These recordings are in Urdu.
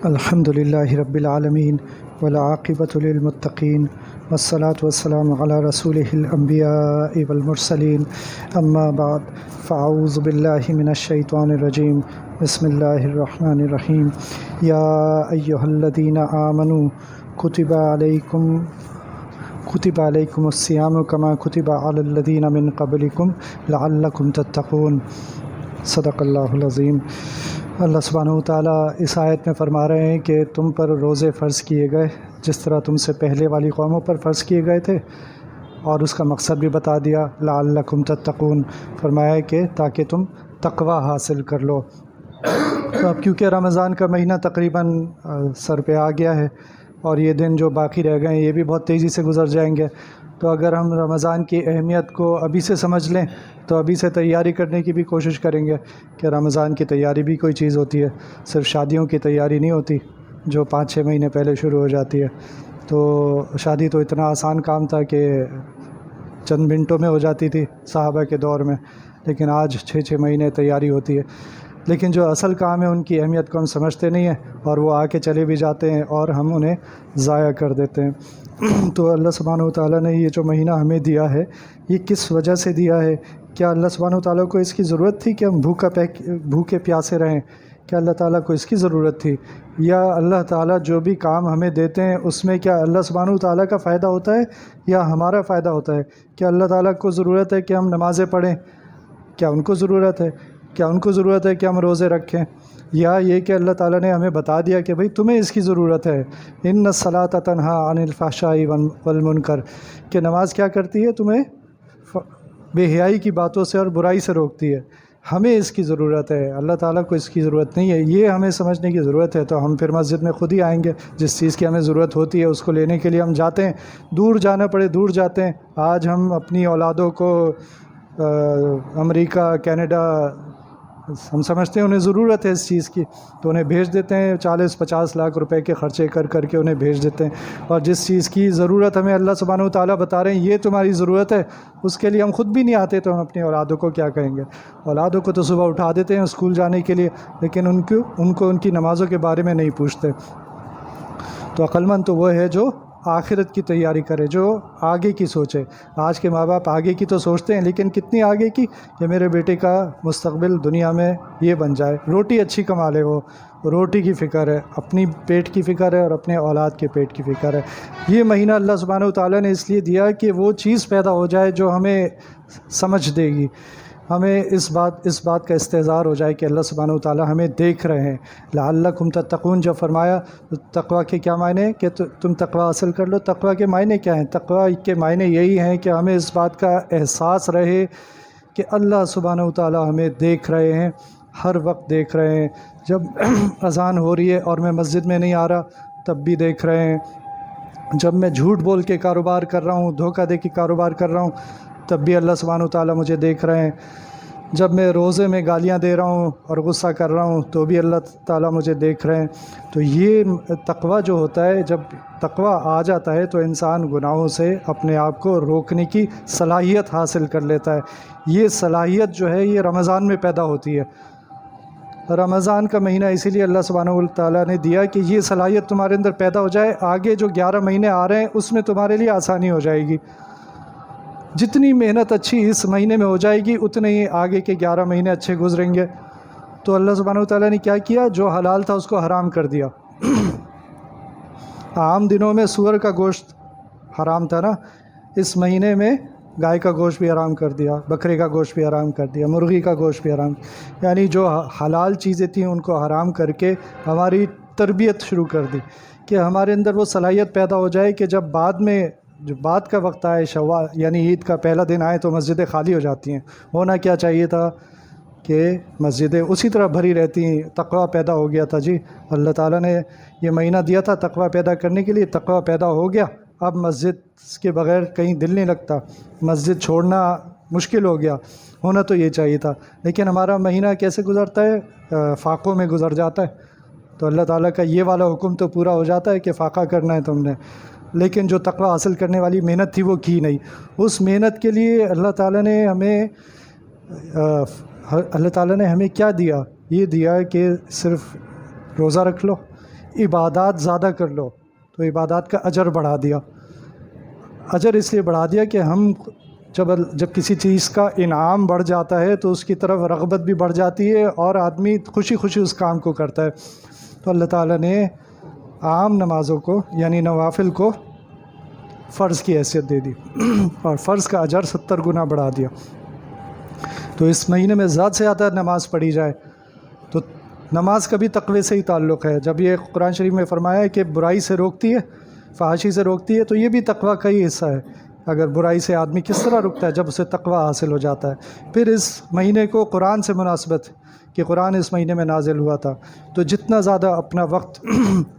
الحمد للہ رب العالمین والعاقبۃ للمتقین والصلاة والسلام علی رسولہ الانبیاء والمرسلین اما بعد فاعوذ باللہ من الشیطان الرجیم بسم اللہ الرحمن الرحیم یا ایہا الذین آمنوا کتب علیکم الصیام کما کتب علی الذین من قبلکم لعلکم تتقون۔ صدق اللہ العظیم۔ اللہ سبحانہ وتعالیٰ اس آیت میں فرما رہے ہیں کہ تم پر روزے فرض کیے گئے جس طرح تم سے پہلے والی قوموں پر فرض کیے گئے تھے، اور اس کا مقصد بھی بتا دیا، لعلکم تتقون، فرمایا کہ تاکہ تم تقوی حاصل کر لو۔ تو اب کیونکہ رمضان کا مہینہ تقریباً سر پہ آ گیا ہے اور یہ دن جو باقی رہ گئے ہیں یہ بھی بہت تیزی سے گزر جائیں گے، تو اگر ہم رمضان کی اہمیت کو ابھی سے سمجھ لیں تو ابھی سے تیاری کرنے کی بھی کوشش کریں گے کہ رمضان کی تیاری بھی کوئی چیز ہوتی ہے، صرف شادیوں کی تیاری نہیں ہوتی جو 5-6 مہینے پہلے شروع ہو جاتی ہے۔ تو شادی تو اتنا آسان کام تھا کہ چند منٹوں میں ہو جاتی تھی صحابہ کے دور میں، لیکن آج 6-6 مہینے تیاری ہوتی ہے۔ لیکن جو اصل کام ہے ان کی اہمیت کو ہم سمجھتے نہیں ہیں اور وہ آ کے چلے بھی جاتے ہیں اور ہم انہیں ضائع کر دیتے ہیں۔ تو اللہ سبحانہ وتعالیٰ نے یہ جو مہینہ ہمیں دیا ہے یہ کس وجہ سے دیا ہے؟ کیا اللہ سبحانہ وتعالیٰ کو اس کی ضرورت تھی کہ ہم بھوکے پیاسے رہیں؟ کیا اللہ تعالیٰ کو اس کی ضرورت تھی؟ یا اللہ تعالیٰ جو بھی کام ہمیں دیتے ہیں اس میں کیا اللہ سبحانہ وتعالیٰ کا فائدہ ہوتا ہے یا ہمارا فائدہ ہوتا ہے؟ کیا اللہ تعالیٰ کو ضرورت ہے کہ ہم نمازیں پڑھیں؟ کیا ان کو ضرورت ہے؟ کیا ان کو ضرورت ہے کہ ہم روزے رکھیں؟ یا یہ کہ اللہ تعالیٰ نے ہمیں بتا دیا کہ بھئی تمہیں اس کی ضرورت ہے، ان الصلاۃ تنہیٰ عن الفحشاء والمنکر، کہ نماز کیا کرتی ہے؟ تمہیں بے حیائی کی باتوں سے اور برائی سے روکتی ہے، ہمیں اس کی ضرورت ہے، اللہ تعالیٰ کو اس کی ضرورت نہیں ہے۔ یہ ہمیں سمجھنے کی ضرورت ہے تو ہم پھر مسجد میں خود ہی آئیں گے، جس چیز کی ہمیں ضرورت ہوتی ہے اس کو لینے کے لیے ہم جاتے ہیں، دور جانا پڑے دور جاتے ہیں۔ آج ہم اپنی اولادوں کو امریکہ، کینیڈا، ہم سمجھتے ہیں انہیں ضرورت ہے اس چیز کی تو انہیں بھیج دیتے ہیں، 40-50 لاکھ روپے کے خرچے کر کے انہیں بھیج دیتے ہیں، اور جس چیز کی ضرورت ہمیں اللہ سبحانہ وتعالیٰ بتا رہے ہیں یہ تمہاری ضرورت ہے، اس کے لیے ہم خود بھی نہیں آتے تو ہم اپنی اولادوں کو کیا کہیں گے؟ اولادوں کو تو صبح اٹھا دیتے ہیں اسکول جانے کے لیے، لیکن ان کو ان کی نمازوں کے بارے میں نہیں پوچھتے۔ تو عقلمند تو وہ ہے جو آخرت کی تیاری کرے، جو آگے کی سوچے۔ آج کے ماں باپ آگے کی تو سوچتے ہیں لیکن کتنی آگے کی کہ میرے بیٹے کا مستقبل دنیا میں یہ بن جائے، روٹی اچھی کما لے، وہ روٹی کی فکر ہے، اپنی پیٹ کی فکر ہے اور اپنے اولاد کے پیٹ کی فکر ہے۔ یہ مہینہ اللہ سبحانہ وتعالیٰ نے اس لیے دیا کہ وہ چیز پیدا ہو جائے جو ہمیں سمجھ دے گی، ہمیں اس بات کا استحضار ہو جائے کہ اللہ سبحانہ وتعالیٰ ہمیں دیکھ رہے ہیں۔ لعلکم تتقون جب فرمایا تو تقوی کے کیا معنی ہیں کہ تم تقوی حاصل کر لو؟ تقوی کے معنی کیا ہیں؟ تقوی کے معنی یہی ہیں کہ ہمیں اس بات کا احساس رہے کہ اللہ سبحانہ وتعالیٰ ہمیں دیکھ رہے ہیں، ہر وقت دیکھ رہے ہیں۔ جب اذان ہو رہی ہے اور میں مسجد میں نہیں آ رہا تب بھی دیکھ رہے ہیں، جب میں جھوٹ بول کے کاروبار کر رہا ہوں، دھوکہ دے کے کاروبار کر رہا ہوں تب بھی اللہ سبحانہ وتعالیٰ مجھے دیکھ رہے ہیں، جب میں روزے میں گالیاں دے رہا ہوں اور غصہ کر رہا ہوں تو بھی اللہ تعالیٰ مجھے دیکھ رہے ہیں۔ تو یہ تقوی جو ہوتا ہے، جب تقوی آ جاتا ہے تو انسان گناہوں سے اپنے آپ کو روکنے کی صلاحیت حاصل کر لیتا ہے۔ یہ صلاحیت جو ہے یہ رمضان میں پیدا ہوتی ہے۔ رمضان کا مہینہ اسی لیے اللہ سبحانہ وتعالیٰ نے دیا کہ یہ صلاحیت تمہارے اندر پیدا ہو جائے، آگے جو 11 مہینے آ رہے ہیں اس میں تمہارے لیے آسانی ہو جائے گی۔ جتنی محنت اچھی اس مہینے میں ہو جائے گی اتنے ہی آگے کے 11 مہینے اچھے گزریں گے۔ تو اللہ سبحانہ وتعالیٰ نے کیا کیا؟ جو حلال تھا اس کو حرام کر دیا۔ عام دنوں میں سور کا گوشت حرام تھا نا، اس مہینے میں گائے کا گوشت بھی حرام کر دیا، بکرے کا گوشت بھی حرام کر دیا، مرغی کا گوشت بھی حرام، یعنی جو حلال چیزیں تھیں ان کو حرام کر کے ہماری تربیت شروع کر دی کہ ہمارے اندر وہ صلاحیت پیدا ہو جائے کہ جب بعد کا وقت آئے، شوال یعنی عید کا پہلا دن آئے تو مسجدیں خالی ہو جاتی ہیں۔ ہونا کیا چاہیے تھا کہ مسجدیں اسی طرح بھری رہتی ہیں، تقوی پیدا ہو گیا تھا۔ جی اللہ تعالیٰ نے یہ مہینہ دیا تھا تقوی پیدا کرنے کے لیے، تقوی پیدا ہو گیا، اب مسجد کے بغیر کہیں دل نہیں لگتا، مسجد چھوڑنا مشکل ہو گیا، ہونا تو یہ چاہیے تھا۔ لیکن ہمارا مہینہ کیسے گزرتا ہے؟ فاقوں میں گزر جاتا ہے۔ تو اللہ تعالیٰ کا یہ والا حکم تو پورا ہو جاتا ہے کہ فاقہ کرنا ہے تم نے، لیکن جو تقوی حاصل کرنے والی محنت تھی وہ کی نہیں۔ اس محنت کے لیے اللہ تعالیٰ نے ہمیں کیا دیا؟ یہ دیا کہ صرف روزہ رکھ لو، عبادات زیادہ کر لو، تو عبادات کا اجر بڑھا دیا۔ اجر اس لیے بڑھا دیا کہ ہم جب کسی چیز کا انعام بڑھ جاتا ہے تو اس کی طرف رغبت بھی بڑھ جاتی ہے اور آدمی خوشی خوشی اس کام کو کرتا ہے۔ تو اللہ تعالیٰ نے عام نمازوں کو یعنی نوافل کو فرض کی حیثیت دے دی اور فرض کا اجر 70 گنا بڑھا دیا۔ تو اس مہینے میں زیادہ سے زیادہ نماز پڑھی جائے۔ تو نماز کا بھی تقوی سے ہی تعلق ہے۔ جب یہ قرآن شریف میں فرمایا ہے کہ برائی سے روکتی ہے، فحاشی سے روکتی ہے، تو یہ بھی تقوی کا ہی حصہ ہے۔ اگر برائی سے آدمی کس طرح رکتا ہے؟ جب اسے تقوی حاصل ہو جاتا ہے۔ پھر اس مہینے کو قرآن سے مناسبت کہ قرآن اس مہینے میں نازل ہوا تھا، تو جتنا زیادہ اپنا وقت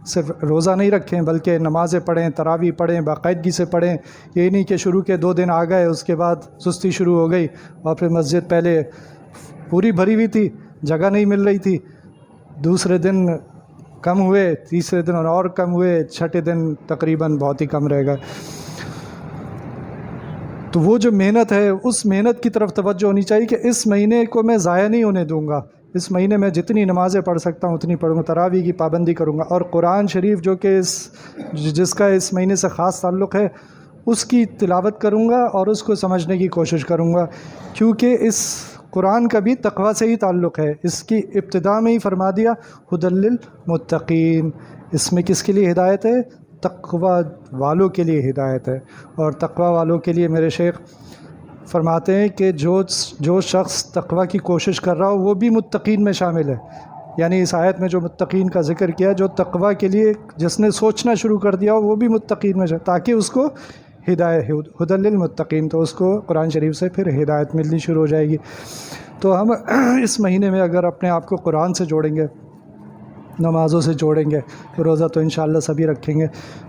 صرف روزہ نہیں رکھیں بلکہ نمازیں پڑھیں، تراویح پڑھیں، باقاعدگی سے پڑھیں۔ یہ نہیں کہ شروع کے 2 دن آ گئے اس کے بعد سستی شروع ہو گئی، اور پھر مسجد پہلے پوری بھری ہوئی تھی، جگہ نہیں مل رہی تھی، دوسرے دن کم ہوئے، تیسرے دن اور کم ہوئے، چھٹے دن تقریباً بہت ہی کم رہ گئے۔ تو وہ جو محنت ہے اس محنت کی طرف توجہ ہونی چاہیے کہ اس مہینے کو میں ضائع نہیں ہونے دوں گا۔ اس مہینے میں جتنی نمازیں پڑھ سکتا ہوں اتنی پڑھوں گا، تراویح کی پابندی کروں گا، اور قرآن شریف جو کہ جس کا اس مہینے سے خاص تعلق ہے اس کی تلاوت کروں گا اور اس کو سمجھنے کی کوشش کروں گا، کیونکہ اس قرآن کا بھی تقوی سے ہی تعلق ہے۔ اس کی ابتدا میں ہی فرما دیا ھدی للمتقین۔ اس میں کس کے لیے ہدایت ہے؟ تقوی والوں کے لیے ہدایت ہے۔ اور تقوی والوں کے لیے میرے شیخ فرماتے ہیں کہ جو شخص تقوی کی کوشش کر رہا ہو وہ بھی متقین میں شامل ہے۔ یعنی اس آیت میں جو متقین کا ذکر کیا، جو تقوی کے لیے جس نے سوچنا شروع کر دیا ہو وہ بھی متقین میں شامل، تاکہ اس کو ہدایت ھدی للمتقین، تو اس کو قرآن شریف سے پھر ہدایت ملنی شروع ہو جائے گی۔ تو ہم اس مہینے میں اگر اپنے آپ کو قرآن سے جوڑیں گے، نمازوں سے جوڑیں گے، روزہ تو انشاءاللہ سبھی رکھیں گے،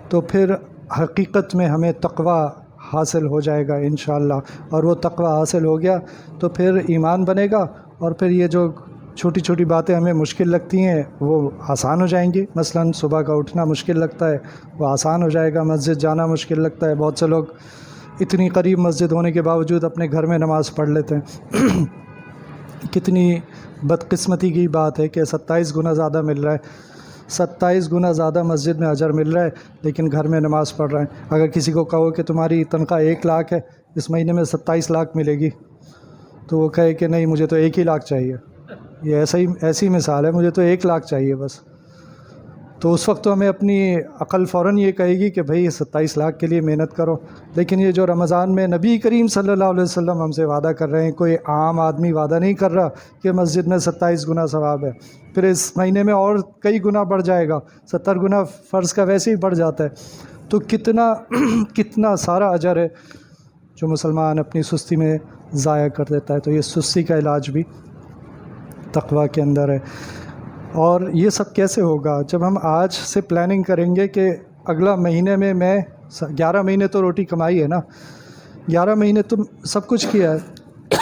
تو پھر حقیقت میں ہمیں تقوی حاصل ہو جائے گا انشاءاللہ۔ اور وہ تقوی حاصل ہو گیا تو پھر ایمان بنے گا، اور پھر یہ جو چھوٹی چھوٹی باتیں ہمیں مشکل لگتی ہیں وہ آسان ہو جائیں گی۔ مثلا صبح کا اٹھنا مشکل لگتا ہے، وہ آسان ہو جائے گا۔ مسجد جانا مشکل لگتا ہے، بہت سے لوگ اتنی قریب مسجد ہونے کے باوجود اپنے گھر میں نماز پڑھ لیتے ہیں۔ کتنی بدقسمتی کی بات ہے کہ 27 گنا زیادہ مل رہا ہے، 27 گنا زیادہ مسجد میں اجر مل رہا ہے، لیکن گھر میں نماز پڑھ رہے ہیں۔ اگر کسی کو کہو کہ تمہاری تنخواہ 1 لاکھ ہے، اس مہینے میں 27 لاکھ ملے گی، تو وہ کہے کہ نہیں مجھے تو 1 ہی لاکھ چاہیے۔ یہ ایسی مثال ہے، مجھے تو 1 لاکھ چاہیے بس۔ تو اس وقت تو ہمیں اپنی عقل فوراً یہ کہے گی کہ بھئی 27 لاکھ کے لیے محنت کرو۔ لیکن یہ جو رمضان میں نبی کریم صلی اللہ علیہ وسلم ہم سے وعدہ کر رہے ہیں، کوئی عام آدمی وعدہ نہیں کر رہا کہ مسجد میں 27 گنا ثواب ہے، پھر اس مہینے میں اور کئی گنا بڑھ جائے گا، 70 گنا فرض کا ویسے ہی بڑھ جاتا ہے۔ تو کتنا سارا اجر ہے جو مسلمان اپنی سستی میں ضائع کر دیتا ہے۔ تو یہ سستی کا علاج بھی تقوی کے اندر ہے۔ اور یہ سب کیسے ہوگا؟ جب ہم آج سے پلاننگ کریں گے کہ اگلا مہینے میں 11 مہینے تو روٹی کمائی ہے نا، 11 مہینے تو سب کچھ کیا ہے،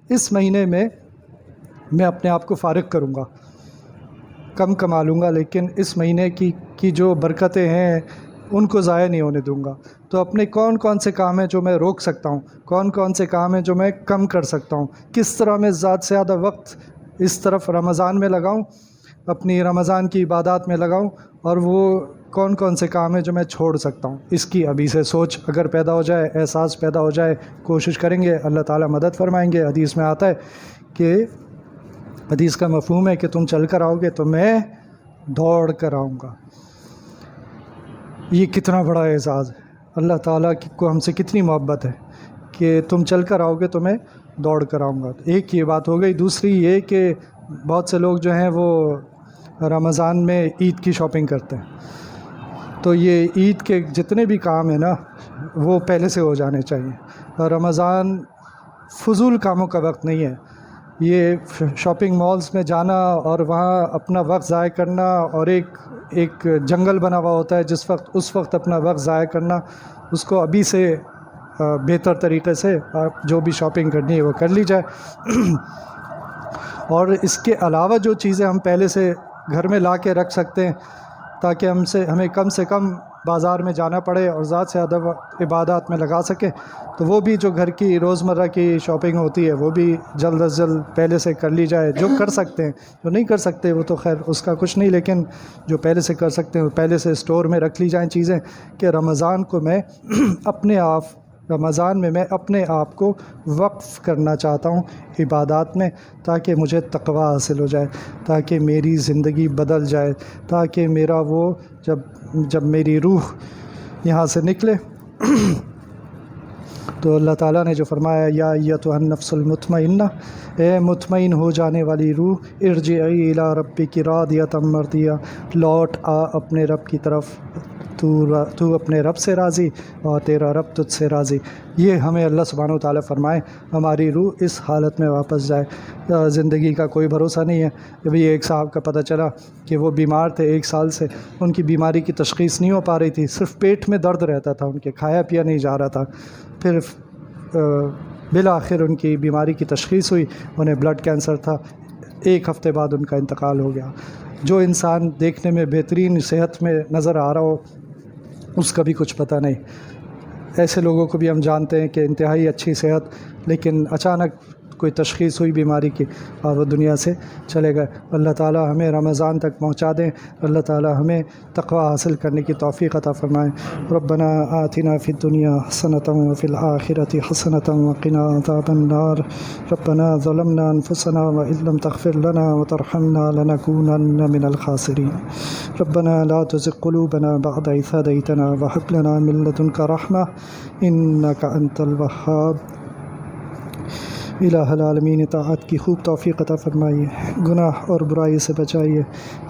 اس مہینے میں اپنے آپ کو فارغ کروں گا، کم کما لوں گا، لیکن اس مہینے کی جو برکتیں ہیں ان کو ضائع نہیں ہونے دوں گا۔ تو اپنے کون کون سے کام ہیں جو میں روک سکتا ہوں، کون کون سے کام ہیں جو میں کم کر سکتا ہوں، کس طرح میں زیادہ سے زیادہ وقت اس طرف رمضان میں لگاؤں، اپنی رمضان کی عبادات میں لگاؤں، اور وہ کون کون سے کام ہیں جو میں چھوڑ سکتا ہوں۔ اس کی ابھی سے سوچ اگر پیدا ہو جائے، احساس پیدا ہو جائے، کوشش کریں گے، اللہ تعالیٰ مدد فرمائیں گے۔ حدیث میں آتا ہے کہ حدیث کا مفہوم ہے کہ تم چل کر آؤ گے تو میں دوڑ کر آؤں گا۔ یہ کتنا بڑا اعزاز ہے، اللہ تعالیٰ کو ہم سے کتنی محبت ہے کہ تم چل کر آؤ گے تو میں دوڑ کر آؤں گا۔ ایک یہ بات ہو گئی۔ دوسری یہ کہ بہت سے لوگ جو ہیں وہ رمضان میں عید کی شاپنگ کرتے ہیں، تو یہ عید کے جتنے بھی کام ہیں نا وہ پہلے سے ہو جانے چاہیے۔ رمضان فضول کاموں کا وقت نہیں ہے۔ یہ شاپنگ مالز میں جانا اور وہاں اپنا وقت ضائع کرنا، اور ایک جنگل بنا ہوا ہوتا ہے اس وقت اپنا وقت ضائع کرنا، اس کو ابھی سے بہتر طریقے سے آپ جو بھی شاپنگ کرنی ہے وہ کر لی جائے۔ اور اس کے علاوہ جو چیزیں ہم پہلے سے گھر میں لا کے رکھ سکتے ہیں تاکہ ہمیں کم سے کم بازار میں جانا پڑے اور ذات سے ادب عبادات میں لگا سکے تو وہ بھی جو گھر کی روزمرہ کی شاپنگ ہوتی ہے وہ بھی جلد از جلد پہلے سے کر لی جائے. جو کر سکتے ہیں، جو نہیں کر سکتے وہ تو خیر اس کا کچھ نہیں، لیکن جو پہلے سے کر سکتے ہیں وہ پہلے سے اسٹور میں رکھ لی جائیں چیزیں کہ رمضان کو میں رمضان میں اپنے آپ کو وقف کرنا چاہتا ہوں عبادات میں، تاکہ مجھے تقوی حاصل ہو جائے، تاکہ میری زندگی بدل جائے، تاکہ میرا وہ جب میری روح یہاں سے نکلے تو اللہ تعالیٰ نے جو فرمایا یا ایتھا النفس المطمئنہ، اے مطمئن ہو جانے والی روح، ارجعی الی ربک راضیۃ مرضیہ، لوٹ آ اپنے رب کی طرف، تو اپنے رب سے راضی اور تیرا رب تجھ سے راضی. یہ ہمیں اللہ سبحانہ و تعالیٰ فرمائے ہماری روح اس حالت میں واپس جائے. زندگی کا کوئی بھروسہ نہیں ہے. ابھی ایک صاحب کا پتہ چلا کہ وہ بیمار تھے 1 سال سے، ان کی بیماری کی تشخیص نہیں ہو پا رہی تھی، صرف پیٹ میں درد رہتا تھا، ان کے کھایا پیا نہیں جا رہا تھا. پھر بالآخر ان کی بیماری کی تشخیص ہوئی، انہیں بلڈ کینسر تھا. 1 ہفتے بعد ان کا انتقال ہو گیا. جو انسان دیکھنے میں بہترین صحت میں نظر آ رہا ہو اس کا بھی کچھ پتہ نہیں. ایسے لوگوں کو بھی ہم جانتے ہیں کہ انتہائی اچھی صحت، لیکن اچانک کوئی تشخیص ہوئی بیماری کی اور وہ دنیا سے چلے گئے. اللہ تعالیٰ ہمیں رمضان تک پہنچا دیں، اللہ تعالیٰ ہمیں تقوی حاصل کرنے کی توفیق عطا فرمائیں. ربنا آتنا فی الدنیا حسنۃ وفی الآخرۃ حسنۃ وقنا عذاب النار. ربنا ظلمنا انفسنا وان لم تغفر لنا وترحمنا لنکونن من الخاسرین. ربنا لا تزغ قلوبنا بعد إذ هديتنا وهب لنا من لدنك رحمة إنك أنت الوهاب. الہ العالمین اطاعت کی خوب توفیق عطا فرمائیے، گناہ اور برائی سے بچائیے،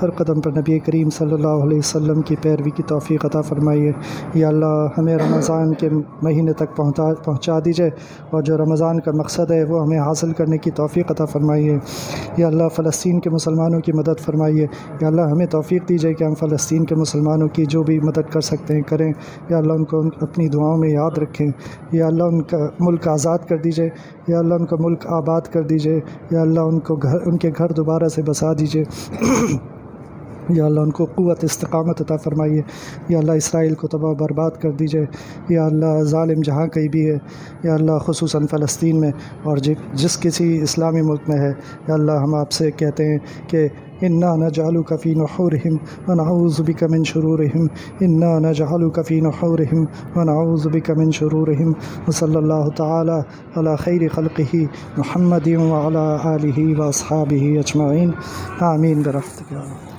ہر قدم پر نبی کریم صلی اللہ علیہ وسلم کی پیروی کی توفیق عطا فرمائیے. یا اللہ ہمیں رمضان کے مہینے تک پہنچا دیجیے، اور جو رمضان کا مقصد ہے وہ ہمیں حاصل کرنے کی توفیق عطا فرمائیے. یا اللہ فلسطین کے مسلمانوں کی مدد فرمائیے. یا اللہ ہمیں توفیق دیجیے کہ ہم فلسطین کے مسلمانوں کی جو بھی مدد کر سکتے ہیں کریں. یا اللہ ان کو اپنی دعاؤں میں یاد رکھیں. یا اللہ ان کا ملک آزاد کر دیجیے. یا اللہ ان کا ملک آباد کر دیجیے. یا اللہ ان کے گھر دوبارہ سے بسا دیجیے. یا اللہ ان کو قوت استقامت عطا فرمائیے. یا اللہ اسرائیل کو تباہ برباد کر دیجیے. یا اللہ ظالم جہاں کہیں بھی ہے، یا اللہ خصوصاً فلسطین میں اور جس کسی اسلامی ملک میں ہے، یا اللہ ہم آپ سے کہتے ہیں کہ انا نجعلک فی نحورہم ونعوذ بک من شرورہم. انا نجعلک فی نحورہم ونعوذ بک من شرورہم. وصلی اللہ تعالی علی خیر خلقہ محمد وعلی آلہ واصحابہ اجمعین. آمین برحمتک یا رب.